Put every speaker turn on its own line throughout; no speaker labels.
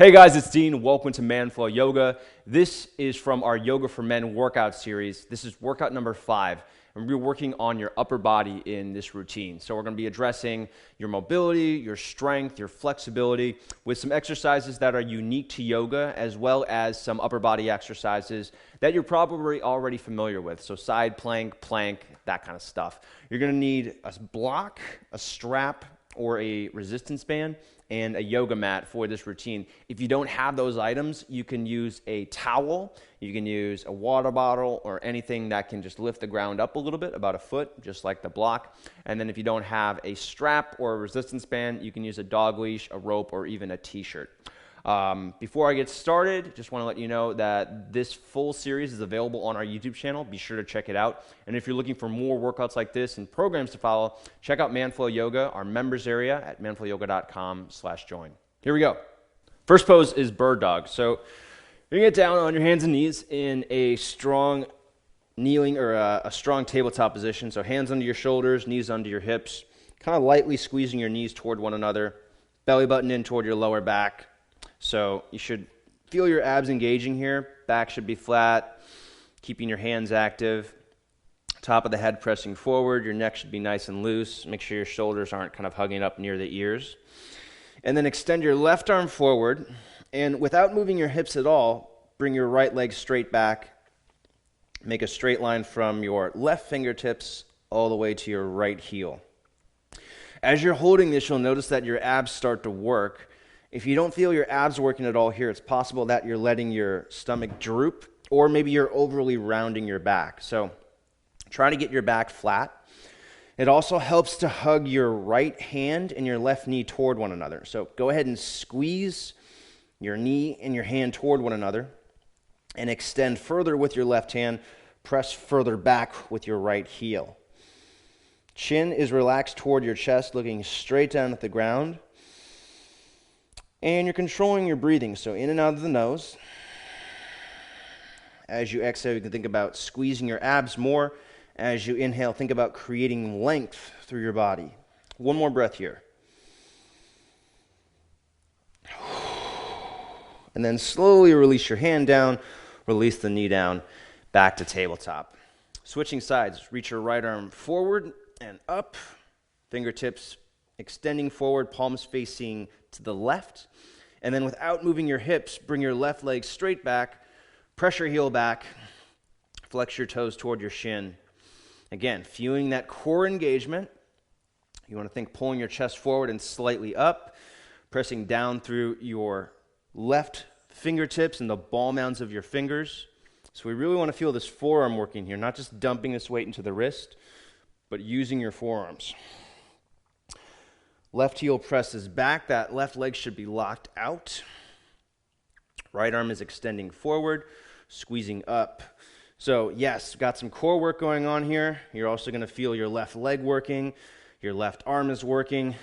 Hey guys, it's Dean. Welcome to Man-Flow Yoga. This is from our Yoga for Men workout series. This is workout number 5, and we're working on your upper body in this routine. So we're going to be addressing your mobility, your strength, your flexibility with some exercises that are unique to yoga, as well as some upper body exercises that you're probably already familiar with. So side plank, that kind of stuff. You're going to need a block, a strap, or a resistance band, and a yoga mat for this routine. If you don't have those items, you can use a towel, you can use a water bottle, or anything that can just lift the ground up a little bit, about a foot, just like the block. And then if you don't have a strap or a resistance band, you can use a dog leash, a rope, or even a t-shirt. Before I get started, just want to let you know that this full series is available on our YouTube channel. Be sure to check it out. And if you're looking for more workouts like this and programs to follow, check out Man-Flow Yoga, our members area at manflowyoga.com/join. Here we go. First pose is bird dog. So you're going to get down on your hands and knees in a strong kneeling or a strong tabletop position. So hands under your shoulders, knees under your hips, kind of lightly squeezing your knees toward one another, belly button in toward your lower back. So you should feel your abs engaging here. Back should be flat, keeping your hands active. Top of the head pressing forward. Your neck should be nice and loose. Make sure your shoulders aren't kind of hugging up near the ears. And then extend your left arm forward. And without moving your hips at all, bring your right leg straight back. Make a straight line from your left fingertips all the way to your right heel. As you're holding this, you'll notice that your abs start to work. If you don't feel your abs working at all here, it's possible that you're letting your stomach droop, or maybe you're overly rounding your back. So try to get your back flat. It also helps to hug your right hand and your left knee toward one another. So go ahead and squeeze your knee and your hand toward one another and extend further with your left hand. Press further back with your right heel. Chin is relaxed toward your chest, looking straight down at the ground. And you're controlling your breathing, so in and out of the nose. As you exhale, you can think about squeezing your abs more. As you inhale, think about creating length through your body. One more breath here. And then slowly release your hand down, release the knee down, back to tabletop. Switching sides, reach your right arm forward and up, fingertips extending forward, palms facing to the left. And then without moving your hips, bring your left leg straight back, press your heel back, flex your toes toward your shin. Again, feeling that core engagement. You want to think pulling your chest forward and slightly up, pressing down through your left fingertips and the ball mounds of your fingers. So we really want to feel this forearm working here, not just dumping this weight into the wrist, but using your forearms. Left heel presses back. That left leg should be locked out. Right arm is extending forward, squeezing up. So yes, got some core work going on here. You're also going to feel your left leg working. Your left arm is working.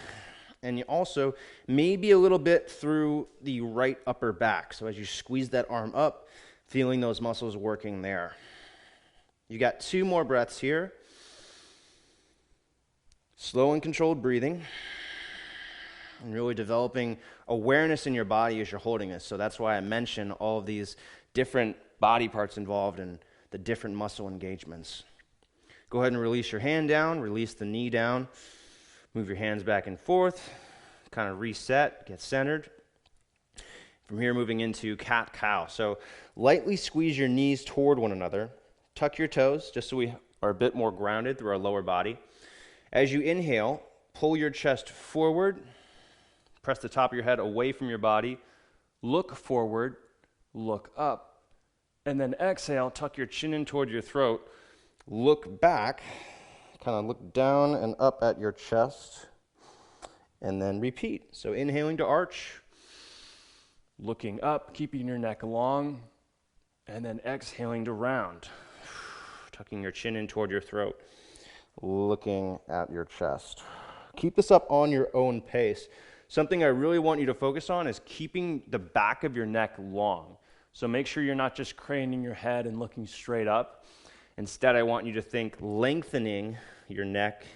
And you also maybe a little bit through the right upper back. So as you squeeze that arm up, feeling those muscles working there. You got 2 more breaths here. Slow and controlled breathing. And really developing awareness in your body as you're holding this. So that's why I mention all of these different body parts involved and the different muscle engagements. Go ahead and release your hand down, release the knee down, move your hands back and forth, kind of reset, get centered. From here, moving into cat-cow. So lightly squeeze your knees toward one another, tuck your toes just so we are a bit more grounded through our lower body. As you inhale, pull your chest forward. Press the top of your head away from your body. Look forward, look up. And then exhale, tuck your chin in toward your throat. Look back, kind of look down and up at your chest. And then repeat. So inhaling to arch, looking up, keeping your neck long. And then exhaling to round, tucking your chin in toward your throat, looking at your chest. Keep this up on your own pace. Something I really want you to focus on is keeping the back of your neck long. So make sure you're not just craning your head and looking straight up. Instead, I want you to think lengthening your neck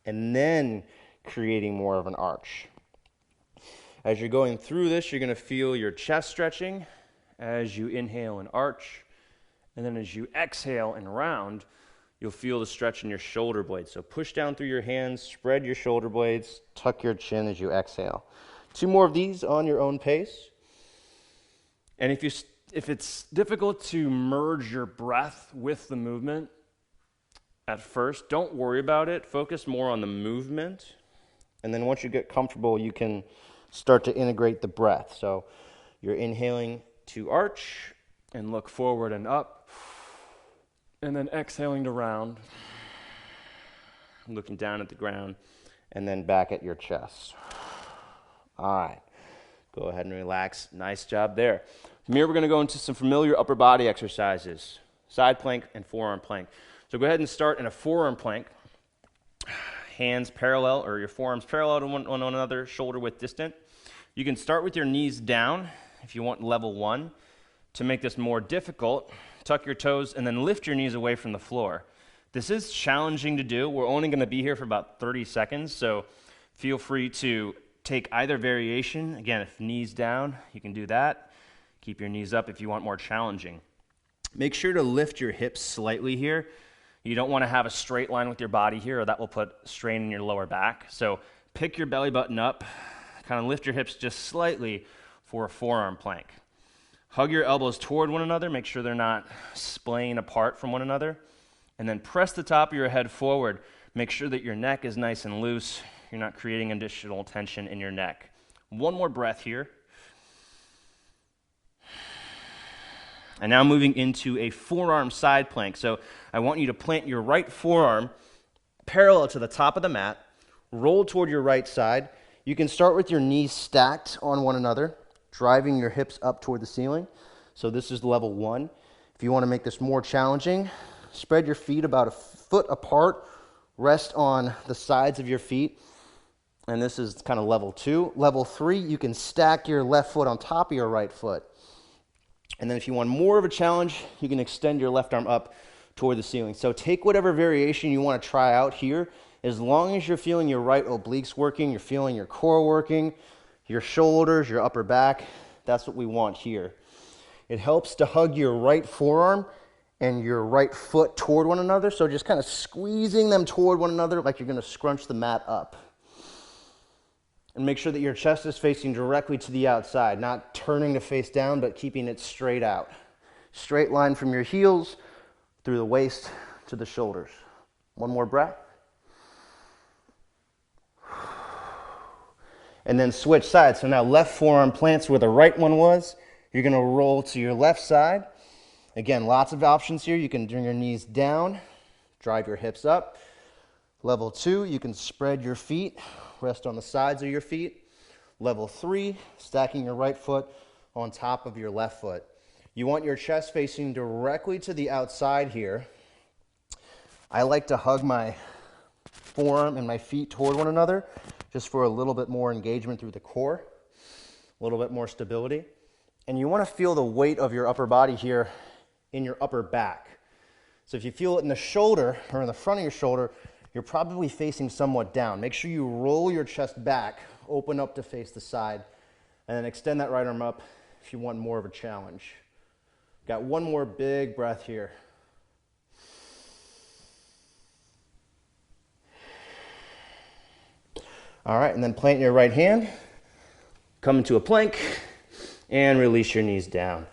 and then creating more of an arch. As you're going through this, you're going to feel your chest stretching as you inhale and arch. And then as you exhale and round, you'll feel the stretch in your shoulder blades. So push down through your hands, spread your shoulder blades, tuck your chin as you exhale. 2 more of these on your own pace. And if it's difficult to merge your breath with the movement at first, don't worry about it. Focus more on the movement. And then once you get comfortable, you can start to integrate the breath. So you're inhaling to arch and look forward and up. And then exhaling to round. Looking down at the ground. And then back at your chest. All right. Go ahead and relax. Nice job there. From here, we're going to go into some familiar upper body exercises. Side plank and forearm plank. So go ahead and start in a forearm plank. Hands parallel, or your forearms parallel to one another, shoulder width distant. You can start with your knees down if you want level 1. To make this more difficult, tuck your toes and then lift your knees away from the floor. This is challenging to do. We're only going to be here for about 30 seconds, so feel free to take either variation. Again, if knees down, you can do that. Keep your knees up if you want more challenging. Make sure to lift your hips slightly here. You don't want to have a straight line with your body here, or that will put strain in your lower back. So pick your belly button up, kind of lift your hips just slightly for a forearm plank. Hug your elbows toward one another. Make sure they're not splaying apart from one another. And then press the top of your head forward. Make sure that your neck is nice and loose. You're not creating additional tension in your neck. One more breath here. And now moving into a forearm side plank. So I want you to plant your right forearm parallel to the top of the mat. Roll toward your right side. You can start with your knees stacked on one another, driving your hips up toward the ceiling. So this is level 1. If you want to make this more challenging, spread your feet about a foot apart. Rest on the sides of your feet. And this is kind of level 2. Level 3, you can stack your left foot on top of your right foot. And then if you want more of a challenge, you can extend your left arm up toward the ceiling. So take whatever variation you want to try out here. As long as you're feeling your right obliques working, you're feeling your core working, your shoulders, your upper back, that's what we want here. It helps to hug your right forearm and your right foot toward one another. So just kind of squeezing them toward one another like you're going to scrunch the mat up. And make sure that your chest is facing directly to the outside, not turning to face down, but keeping it straight out. Straight line from your heels through the waist to the shoulders. One more breath. And then switch sides. So now left forearm plants where the right one was. You're going to roll to your left side. Again, lots of options here. You can bring your knees down, drive your hips up. Level 2, you can spread your feet, rest on the sides of your feet. Level 3, stacking your right foot on top of your left foot. You want your chest facing directly to the outside here. I like to hug my forearm and my feet toward one another just for a little bit more engagement through the core, a little bit more stability. And you want to feel the weight of your upper body here in your upper back. So if you feel it in the shoulder or in the front of your shoulder, you're probably facing somewhat down. Make sure you roll your chest back, open up to face the side, and then extend that right arm up if you want more of a challenge. Got one more big breath here. All right, and then plant your right hand, come into a plank, and release your knees down.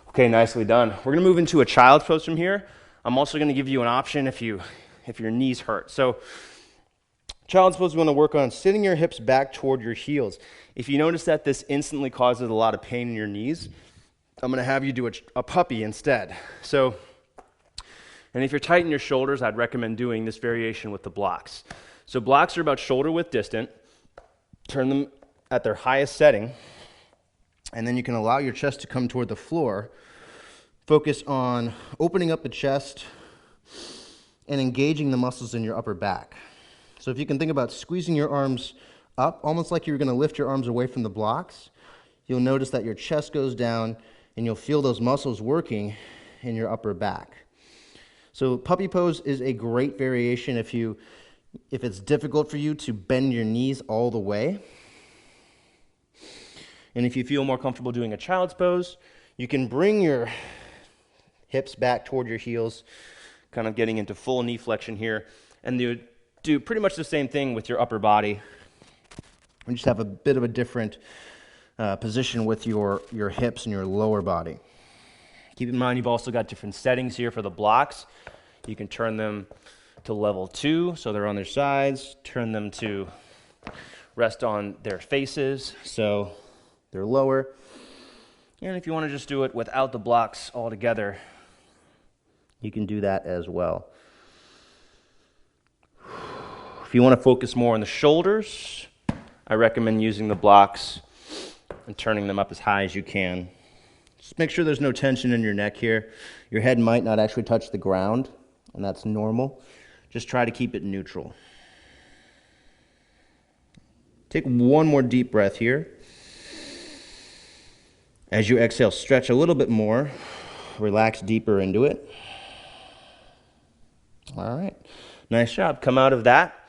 Okay, nicely done. We're going to move into a child's pose from here. I'm also going to give you an option if your knees hurt. So child's pose, we want to work on sitting your hips back toward your heels. If you notice that this instantly causes a lot of pain in your knees, I'm going to have you do a puppy instead. So, and if you're tight in your shoulders, I'd recommend doing this variation with the blocks. So blocks are about shoulder width distant. Turn them at their highest setting, and then you can allow your chest to come toward the floor. Focus on opening up the chest and engaging the muscles in your upper back. So if you can think about squeezing your arms up, almost like you're going to lift your arms away from the blocks, you'll notice that your chest goes down and you'll feel those muscles working in your upper back. So puppy pose is a great variation if it's difficult for you to bend your knees all the way. And if you feel more comfortable doing a child's pose, you can bring your hips back toward your heels, kind of getting into full knee flexion here. And you do pretty much the same thing with your upper body. You just have a bit of a different position with your hips and your lower body. Keep in mind, you've also got different settings here for the blocks. You can turn them to level 2, so they're on their sides. Turn them to rest on their faces, so they're lower. And if you want to just do it without the blocks altogether, you can do that as well. If you want to focus more on the shoulders, I recommend using the blocks and turning them up as high as you can. Just make sure there's no tension in your neck here. Your head might not actually touch the ground, and that's normal. Just try to keep it neutral. Take one more deep breath here. As you exhale, stretch a little bit more. Relax deeper into it. All right. Nice job. Come out of that.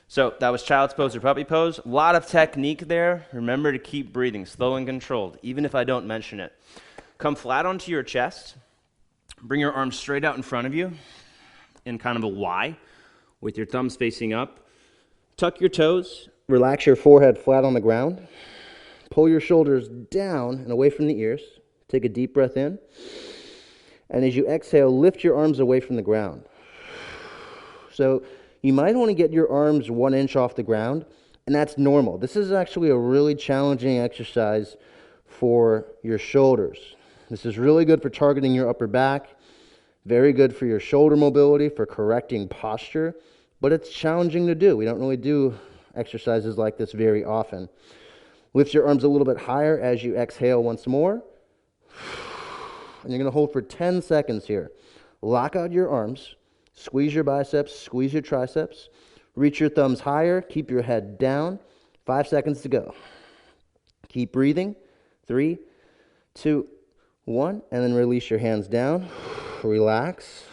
So that was child's pose or puppy pose. A lot of technique there. Remember to keep breathing, slow and controlled, even if I don't mention it. Come flat onto your chest. Bring your arms straight out in front of you in kind of a Y with your thumbs facing up. Tuck your toes. Relax your forehead flat on the ground. Pull your shoulders down and away from the ears. Take a deep breath in. And as you exhale, lift your arms away from the ground. So you might want to get your arms 1 inch off the ground, and that's normal. This is actually a really challenging exercise for your shoulders. This is really good for targeting your upper back, very good for your shoulder mobility, for correcting posture, but it's challenging to do. We don't really do exercises like this very often. Lift your arms a little bit higher as you exhale once more. And you're going to hold for 10 seconds here. Lock out your arms. Squeeze your biceps. Squeeze your triceps. Reach your thumbs higher. Keep your head down. 5 seconds to go. Keep breathing. 3, 2, 1. And then release your hands down. Relax.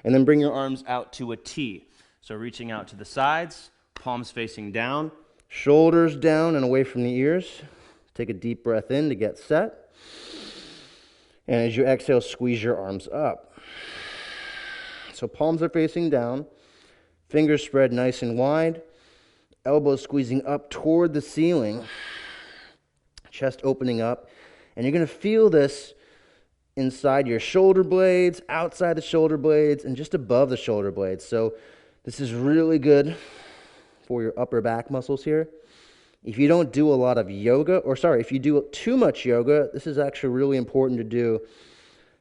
And then bring your arms out to a T. So reaching out to the sides, palms facing down, shoulders down and away from the ears. Take a deep breath in to get set. And as you exhale, squeeze your arms up. So palms are facing down, fingers spread nice and wide, elbows squeezing up toward the ceiling, chest opening up. And you're going to feel this inside your shoulder blades, outside the shoulder blades, and just above the shoulder blades. So this is really good for your upper back muscles here. If you don't do a lot of yoga, if you do too much yoga, this is actually really important to do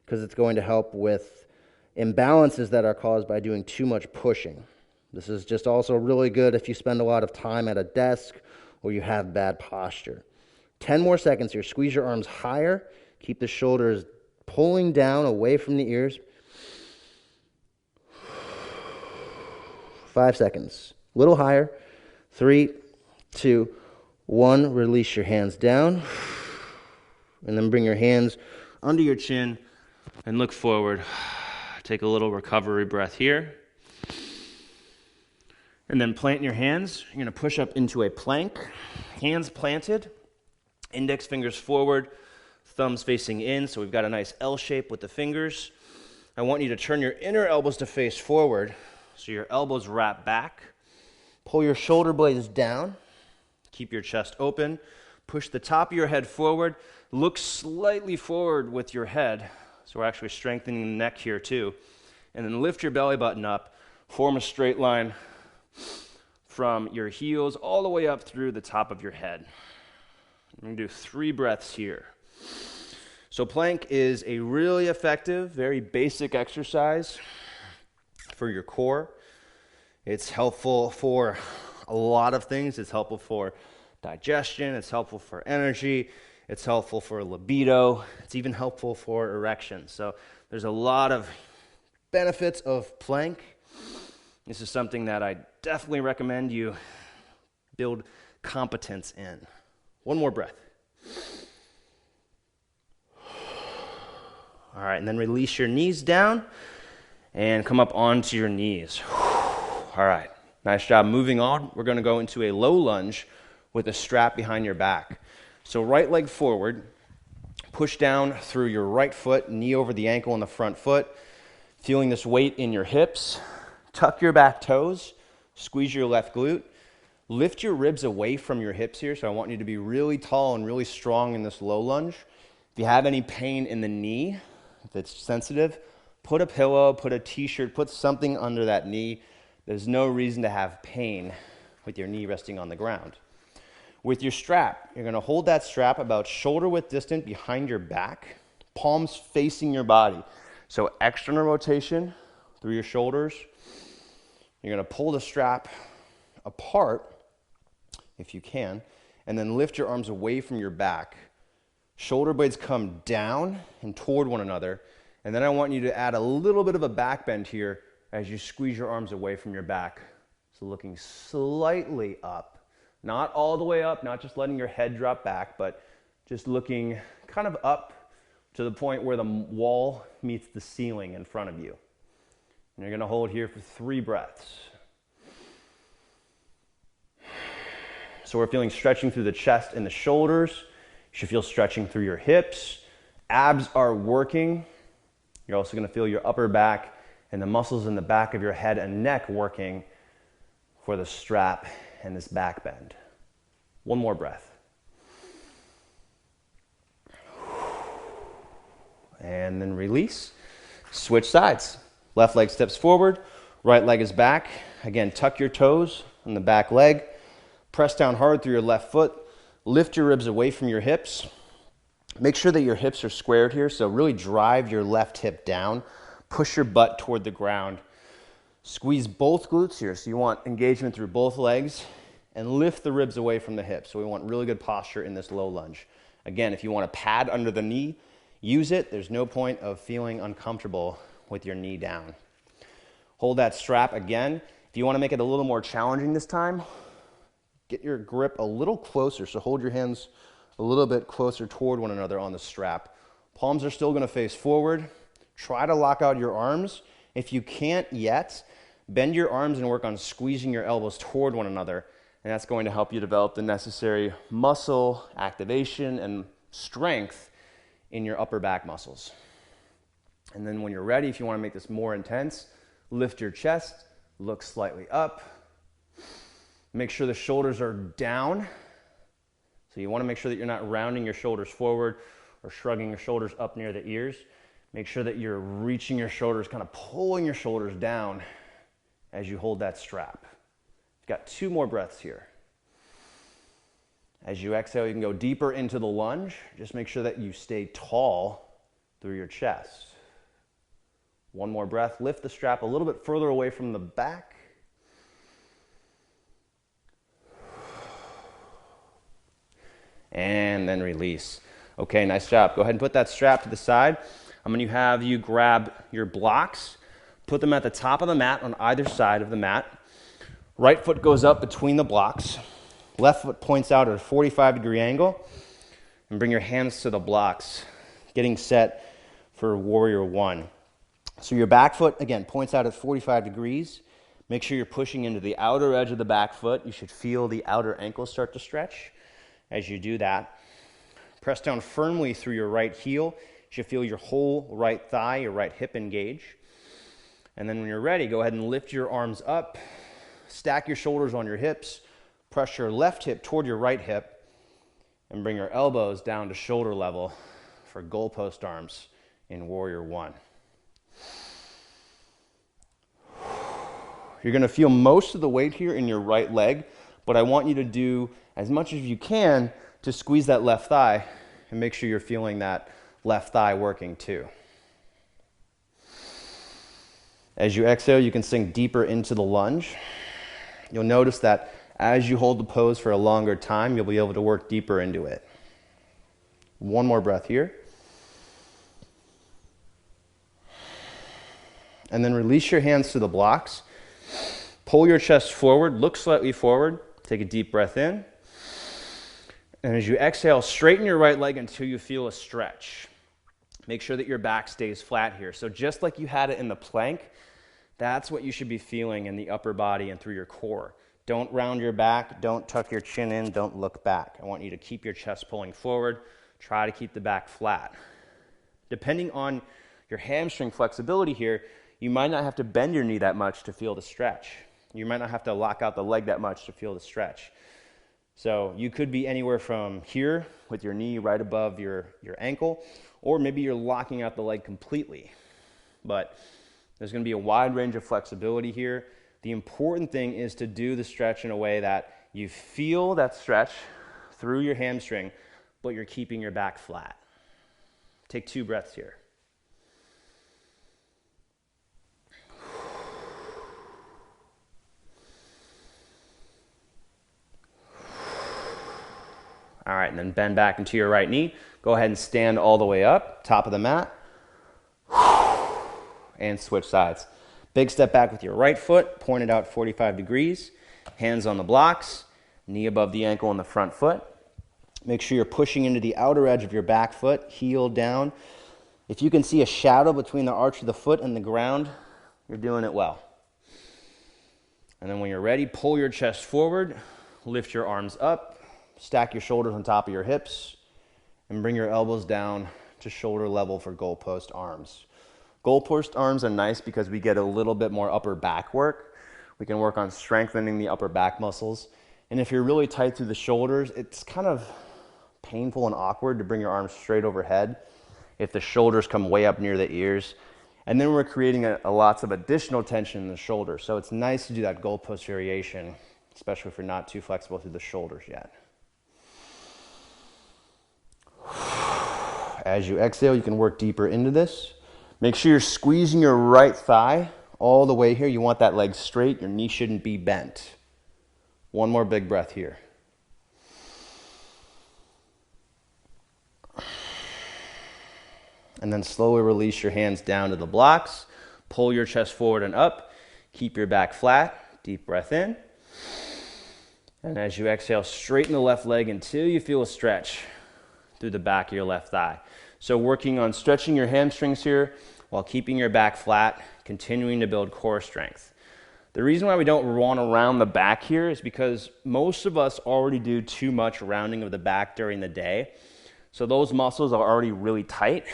because it's going to help with imbalances that are caused by doing too much pushing. This is just also really good if you spend a lot of time at a desk or you have bad posture. 10 more seconds here. Squeeze your arms higher. Keep the shoulders pulling down away from the ears. 5 seconds. A little higher. 3, 2, 1. Release your hands down. And then bring your hands under your chin and look forward. Take a little recovery breath here. And then plant your hands. You're going to push up into a plank. Hands planted. Index fingers forward. Thumbs facing in. So we've got a nice L shape with the fingers. I want you to turn your inner elbows to face forward. So your elbows wrap back. Pull your shoulder blades down. Keep your chest open. Push the top of your head forward. Look slightly forward with your head. So we're actually strengthening the neck here too. And then lift your belly button up. Form a straight line from your heels all the way up through the top of your head. I'm going to do 3 breaths here. So plank is a really effective, very basic exercise for your core. It's helpful for a lot of things. It's helpful for digestion. It's helpful for energy. It's helpful for libido. It's even helpful for erection. So there's a lot of benefits of plank. This is something that I definitely recommend you build competence in. One more breath. All right, and then release your knees down and come up onto your knees. All right, nice job. Moving on, we're going to go into a low lunge with a strap behind your back. So right leg forward, push down through your right foot, knee over the ankle in the front foot, feeling this weight in your hips. Tuck your back toes, squeeze your left glute. Lift your ribs away from your hips here, so I want you to be really tall and really strong in this low lunge. If you have any pain in the knee, if it's sensitive, put a pillow, put a t-shirt, put something under that knee. There's no reason to have pain with your knee resting on the ground. With your strap, you're going to hold that strap about shoulder width distant behind your back, palms facing your body. So external rotation through your shoulders. You're going to pull the strap apart if you can, and then lift your arms away from your back. Shoulder blades come down and toward one another, and then I want you to add a little bit of a back bend here as you squeeze your arms away from your back. So looking slightly up, not all the way up, not just letting your head drop back, but just looking kind of up to the point where the wall meets the ceiling in front of you. And you're going to hold here for 3 breaths. So we're feeling stretching through the chest and the shoulders. You should feel stretching through your hips. Abs are working. You're also going to feel your upper back and the muscles in the back of your head and neck working for the strap and this back bend. One more breath. And then release. Switch sides. Left leg steps forward. Right leg is back. Again, tuck your toes on the back leg. Press down hard through your left foot. Lift your ribs away from your hips. Make sure that your hips are squared here, so really drive your left hip down. Push your butt toward the ground. Squeeze both glutes here, so you want engagement through both legs, and lift the ribs away from the hips. So we want really good posture in this low lunge. Again, if you want a pad under the knee, use it. There's no point of feeling uncomfortable with your knee down. Hold that strap again. If you want to make it a little more challenging this time, get your grip a little closer, so hold your hands a little bit closer toward one another on the strap. Palms are still going to face forward. Try to lock out your arms. If you can't yet, bend your arms and work on squeezing your elbows toward one another, and that's going to help you develop the necessary muscle activation and strength in your upper back muscles. And then when you're ready, if you want to make this more intense, lift your chest, look slightly up. Make sure the shoulders are down. So you want to make sure that you're not rounding your shoulders forward or shrugging your shoulders up near the ears. Make sure that you're reaching your shoulders, kind of pulling your shoulders down as you hold that strap. You've got 2 more breaths here. As you exhale, you can go deeper into the lunge. Just make sure that you stay tall through your chest. 1 more breath. Lift the strap a little bit further away from the back. And then release. Okay, nice job. Go ahead and put that strap to the side. I'm going to have you grab your blocks, put them at the top of the mat on either side of the mat. Right foot goes up between the blocks. Left foot points out at a 45-degree angle. And bring your hands to the blocks, getting set for warrior 1. So your back foot, again, points out at 45 degrees. Make sure you're pushing into the outer edge of the back foot. You should feel the outer ankle start to stretch. As you do that, press down firmly through your right heel. You should feel your whole right thigh, your right hip engage. And then when you're ready, go ahead and lift your arms up, stack your shoulders on your hips, press your left hip toward your right hip, and bring your elbows down to shoulder level for goalpost arms in warrior 1. You're going to feel most of the weight here in your right leg, but I want you to do as much as you can to squeeze that left thigh and make sure you're feeling that left thigh working too. As you exhale, you can sink deeper into the lunge. You'll notice that as you hold the pose for a longer time, you'll be able to work deeper into it. 1 more breath here. And then release your hands to the blocks. Pull your chest forward, look slightly forward. Take a deep breath in. And as you exhale, straighten your right leg until you feel a stretch. Make sure that your back stays flat here. So just like you had it in the plank, that's what you should be feeling in the upper body and through your core. Don't round your back. Don't tuck your chin in. Don't look back. I want you to keep your chest pulling forward. Try to keep the back flat. Depending on your hamstring flexibility here, you might not have to bend your knee that much to feel the stretch. You might not have to lock out the leg that much to feel the stretch. So you could be anywhere from here with your knee right above your ankle, or maybe you're locking out the leg completely. But there's going to be a wide range of flexibility here. The important thing is to do the stretch in a way that you feel that stretch through your hamstring, but you're keeping your back flat. Take 2 breaths here. All right, and then bend back into your right knee. Go ahead and stand all the way up, top of the mat, and switch sides. Big step back with your right foot, pointed out 45 degrees, hands on the blocks, knee above the ankle on the front foot. Make sure you're pushing into the outer edge of your back foot, heel down. If you can see a shadow between the arch of the foot and the ground, you're doing it well. And then when you're ready, pull your chest forward, lift your arms up, stack your shoulders on top of your hips, and bring your elbows down to shoulder level for goalpost arms. Goalpost arms are nice because we get a little bit more upper back work. We can work on strengthening the upper back muscles. And if you're really tight through the shoulders, it's kind of painful and awkward to bring your arms straight overhead if the shoulders come way up near the ears. And then we're creating lots of additional tension in the shoulders. So it's nice to do that goalpost variation, especially if you're not too flexible through the shoulders yet. As you exhale, you can work deeper into this. Make sure you're squeezing your right thigh all the way here. You want that leg straight. Your knee shouldn't be bent. One more big breath here. And then slowly release your hands down to the blocks. Pull your chest forward and up. Keep your back flat. Deep breath in. And as you exhale, straighten the left leg until you feel a stretch through the back of your left thigh. So working on stretching your hamstrings here while keeping your back flat, continuing to build core strength. The reason why we don't want to round the back here is because most of us already do too much rounding of the back during the day. So those muscles are already really tight,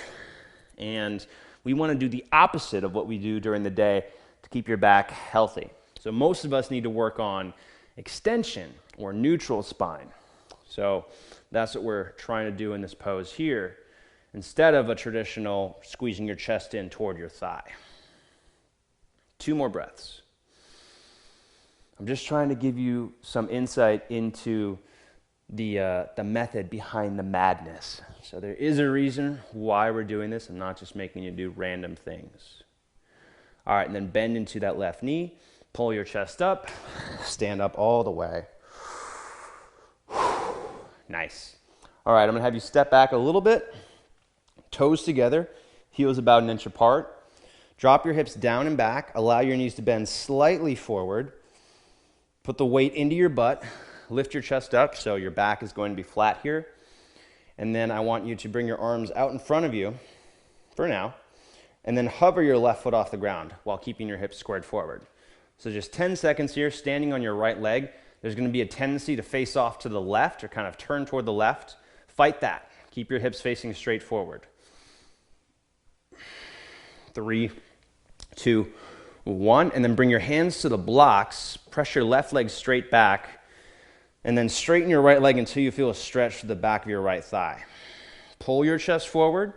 and we want to do the opposite of what we do during the day to keep your back healthy. So most of us need to work on extension or neutral spine. So that's what we're trying to do in this pose here, instead of a traditional squeezing your chest in toward your thigh. 2 more breaths. I'm just trying to give you some insight into the method behind the madness. So there is a reason why we're doing this. I'm not just making you do random things. All right, and then bend into that left knee. Pull your chest up. Stand up all the way. Nice. All right, I'm going to have you step back a little bit. Toes together, heels about 1 inch apart. Drop your hips down and back. Allow your knees to bend slightly forward. Put the weight into your butt. Lift your chest up so your back is going to be flat here. And then I want you to bring your arms out in front of you for now. And then hover your left foot off the ground while keeping your hips squared forward. So just 10 seconds here, standing on your right leg. There's going to be a tendency to face off to the left or kind of turn toward the left. Fight that. Keep your hips facing straight forward. 3, 2, 1. And then bring your hands to the blocks. Press your left leg straight back. And then straighten your right leg until you feel a stretch to the back of your right thigh. Pull your chest forward.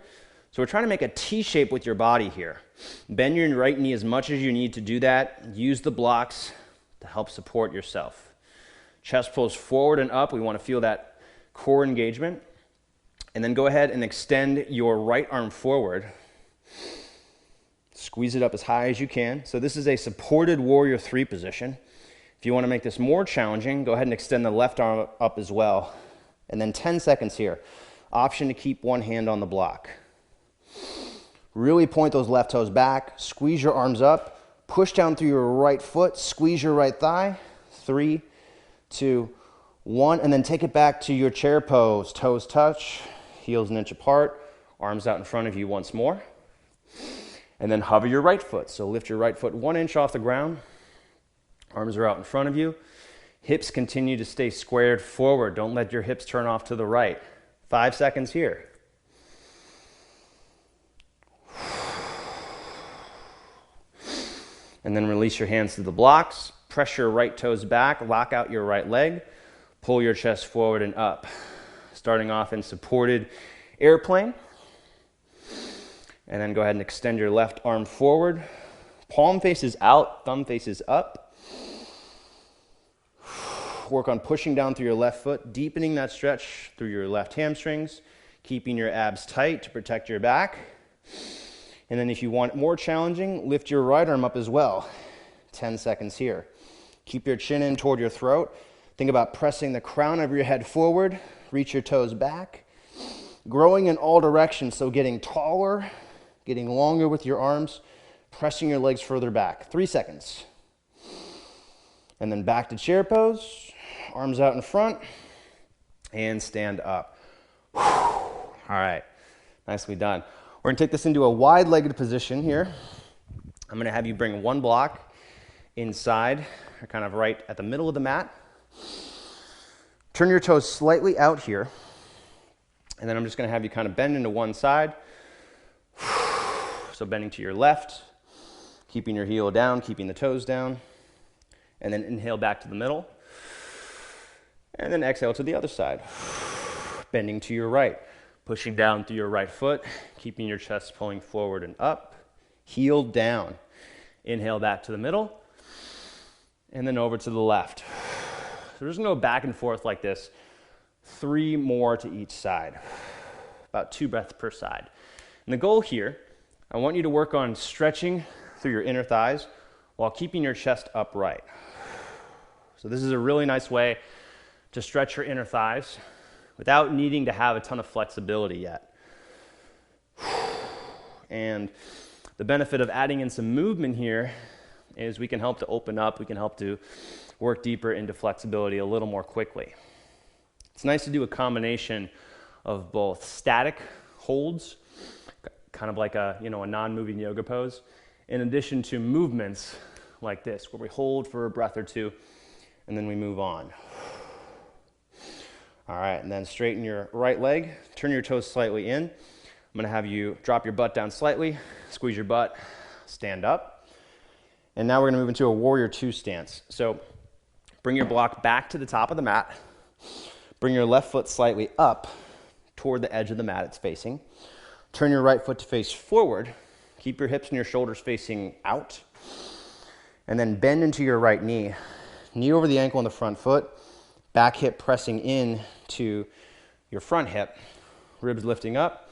So we're trying to make a T shape with your body here. Bend your right knee as much as you need to do that. Use the blocks to help support yourself. Chest pulls forward and up. We want to feel that core engagement. And then go ahead and extend your right arm forward. Squeeze it up as high as you can. So this is a supported warrior 3 position. If you want to make this more challenging, go ahead and extend the left arm up as well. And then 10 seconds here. Option to keep one hand on the block. Really point those left toes back. Squeeze your arms up. Push down through your right foot. Squeeze your right thigh. 3, 2, 1. And then take it back to your chair pose. Toes touch. Heels 1 inch apart. Arms out in front of you once more. And then hover your right foot. So lift your right foot 1 inch off the ground. Arms are out in front of you. Hips continue to stay squared forward. Don't let your hips turn off to the right. 5 seconds here. And then release your hands to the blocks. Press your right toes back. Lock out your right leg. Pull your chest forward and up. Starting off in supported airplane. And then go ahead and extend your left arm forward. Palm faces out, thumb faces up. Work on pushing down through your left foot, deepening that stretch through your left hamstrings, keeping your abs tight to protect your back. And then if you want it more challenging, lift your right arm up as well. 10 seconds here. Keep your chin in toward your throat. Think about pressing the crown of your head forward. Reach your toes back. Growing in all directions, so getting taller, getting longer with your arms, pressing your legs further back. 3 seconds. And then back to chair pose. Arms out in front. And stand up. All right. Nicely done. We're going to take this into a wide-legged position here. I'm going to have you bring one block inside, or kind of right at the middle of the mat. Turn your toes slightly out here. And then I'm just going to have you kind of bend into one side. So bending to your left, keeping your heel down, keeping the toes down. And then inhale back to the middle. And then exhale to the other side. Bending to your right. Pushing down through your right foot, keeping your chest pulling forward and up. Heel down. Inhale back to the middle. And then over to the left. So we're just going to go back and forth like this. 3 more to each side. About 2 breaths per side. And the goal here, I want you to work on stretching through your inner thighs while keeping your chest upright. So this is a really nice way to stretch your inner thighs without needing to have a ton of flexibility yet. And the benefit of adding in some movement here is we can help to open up, we can help to work deeper into flexibility a little more quickly. It's nice to do a combination of both static holds, kind of like a non-moving yoga pose, in addition to movements like this, where we hold for a breath or two, and then we move on. All right, and then straighten your right leg, turn your toes slightly in. I'm going to have you drop your butt down slightly, squeeze your butt, stand up. And now we're going to move into a warrior 2 stance. So bring your block back to the top of the mat. Bring your left foot slightly up toward the edge of the mat it's facing. Turn your right foot to face forward. Keep your hips and your shoulders facing out. And then bend into your right knee. Knee over the ankle on the front foot. Back hip pressing in to your front hip. Ribs lifting up.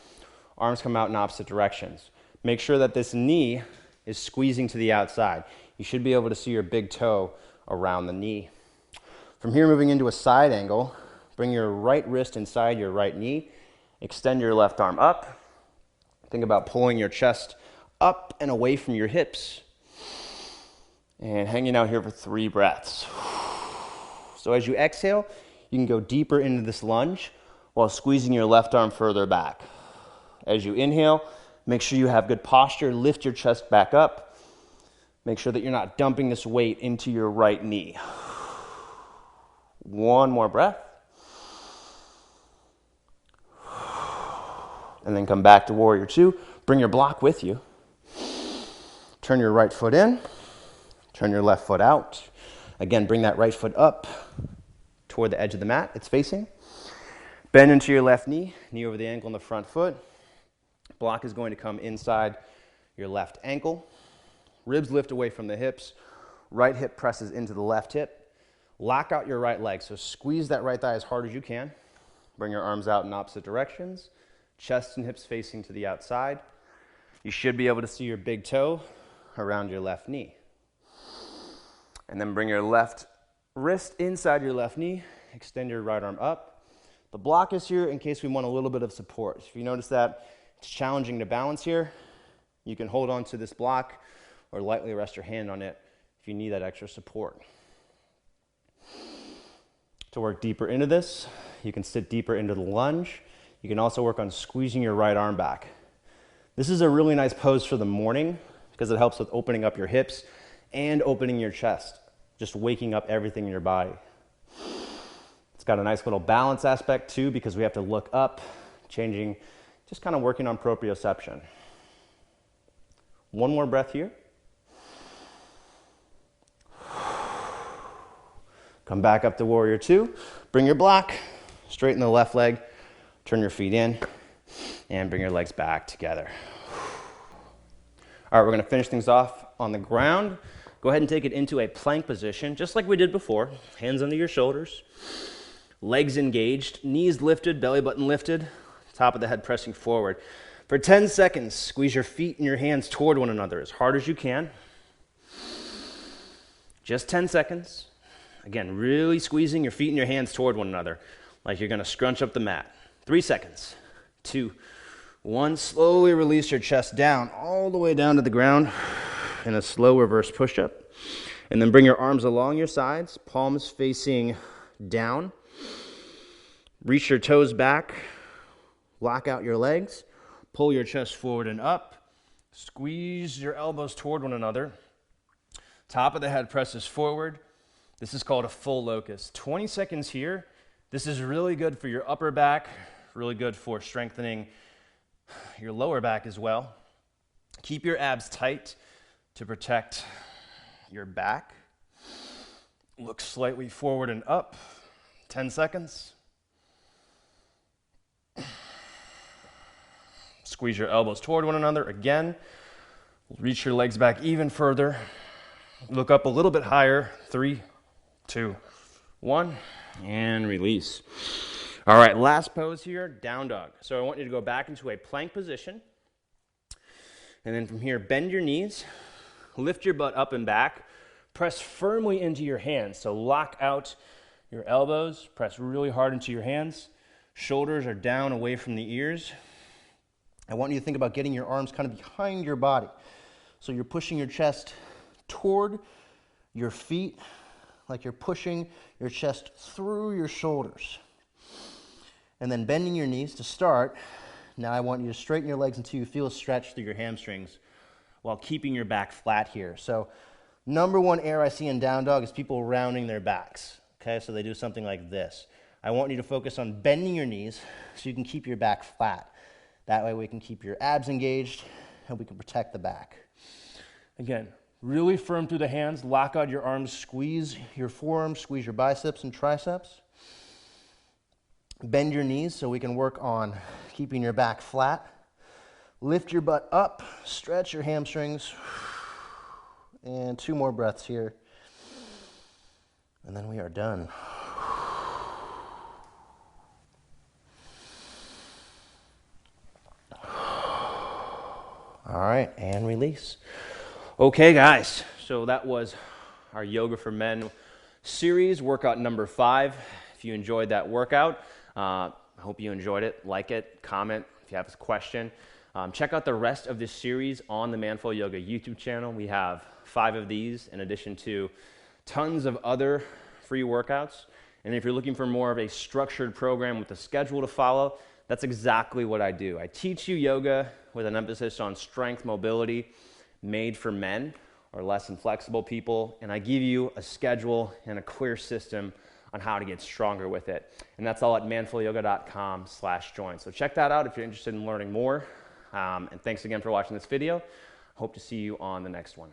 Arms come out in opposite directions. Make sure that this knee is squeezing to the outside. You should be able to see your big toe around the knee. From here, moving into a side angle. Bring your right wrist inside your right knee. Extend your left arm up. Think about pulling your chest up and away from your hips. And hanging out here for 3 breaths. So as you exhale, you can go deeper into this lunge while squeezing your left arm further back. As you inhale, make sure you have good posture. Lift your chest back up. Make sure that you're not dumping this weight into your right knee. 1 more breath. And then come back to warrior 2. Bring your block with you. Turn your right foot in. Turn your left foot out. Again, bring that right foot up toward the edge of the mat it's facing. Bend into your left knee, knee over the ankle on the front foot. Block is going to come inside your left ankle. Ribs lift away from the hips. Right hip presses into the left hip. Lock out your right leg, so squeeze that right thigh as hard as you can. Bring your arms out in opposite directions. Chest and hips facing to the outside. You should be able to see your big toe around your left knee. And then bring your left wrist inside your left knee. Extend your right arm up. The block is here in case we want a little bit of support. If you notice that it's challenging to balance here, you can hold on to this block or lightly rest your hand on it if you need that extra support. To work deeper into this, you can sit deeper into the lunge. You can also work on squeezing your right arm back. This is a really nice pose for the morning because it helps with opening up your hips and opening your chest, just waking up everything in your body. It's got a nice little balance aspect too, because we have to look up, changing, just kind of working on proprioception. One more breath here. Come back up to warrior two. Bring your block, straighten the left leg, turn your feet in, and bring your legs back together. All right, we're gonna finish things off on the ground. Go ahead and take it into a plank position, just like we did before. Hands under your shoulders, legs engaged, knees lifted, belly button lifted, top of the head pressing forward. For 10 seconds, squeeze your feet and your hands toward one another as hard as you can. Just 10 seconds. Again, really squeezing your feet and your hands toward one another, like you're gonna scrunch up the mat. 3 seconds, 2, 1. Slowly release your chest down, all the way down to the ground in a slow reverse push-up. And then bring your arms along your sides, palms facing down. Reach your toes back, lock out your legs, pull your chest forward and up. Squeeze your elbows toward one another. Top of the head presses forward. This is called a full locust. 20 seconds here. This is really good for your upper back, really good for strengthening your lower back as well. Keep your abs tight to protect your back. Look slightly forward and up. 10 seconds. Squeeze your elbows toward one another again. Reach your legs back even further. Look up a little bit higher. 3, 2, 1, and release. All right, last pose here, down dog. So I want you to go back into a plank position. And then from here, bend your knees, lift your butt up and back, press firmly into your hands. So lock out your elbows, press really hard into your hands. Shoulders are down away from the ears. I want you to think about getting your arms kind of behind your body. So you're pushing your chest toward your feet, like you're pushing your chest through your shoulders. And then bending your knees to start. Now I want you to straighten your legs until you feel a stretch through your hamstrings while keeping your back flat here. So number one error I see in down dog is people rounding their backs. Okay, so they do something like this. I want you to focus on bending your knees so you can keep your back flat. That way we can keep your abs engaged and we can protect the back. Again, really firm through the hands, lock out your arms, squeeze your forearms, squeeze your biceps and triceps. Bend your knees so we can work on keeping your back flat. Lift your butt up, stretch your hamstrings, and 2 more breaths here. And then we are done. All right, and release. Okay, guys, so that was our Yoga for Men series, workout number 5. If you enjoyed that workout, I hope you enjoyed it. Like it, comment if you have a question. Check out the rest of this series on the Manful Yoga YouTube channel. We have 5 of these in addition to tons of other free workouts. And if you're looking for more of a structured program with a schedule to follow, that's exactly what I do. I teach you yoga with an emphasis on strength, mobility, made for men or less inflexible people. And I give you a schedule and a clear system on how to get stronger with it. And that's all at manfulyoga.com/join. So check that out if you're interested in learning more. And thanks again for watching this video. Hope to see you on the next one.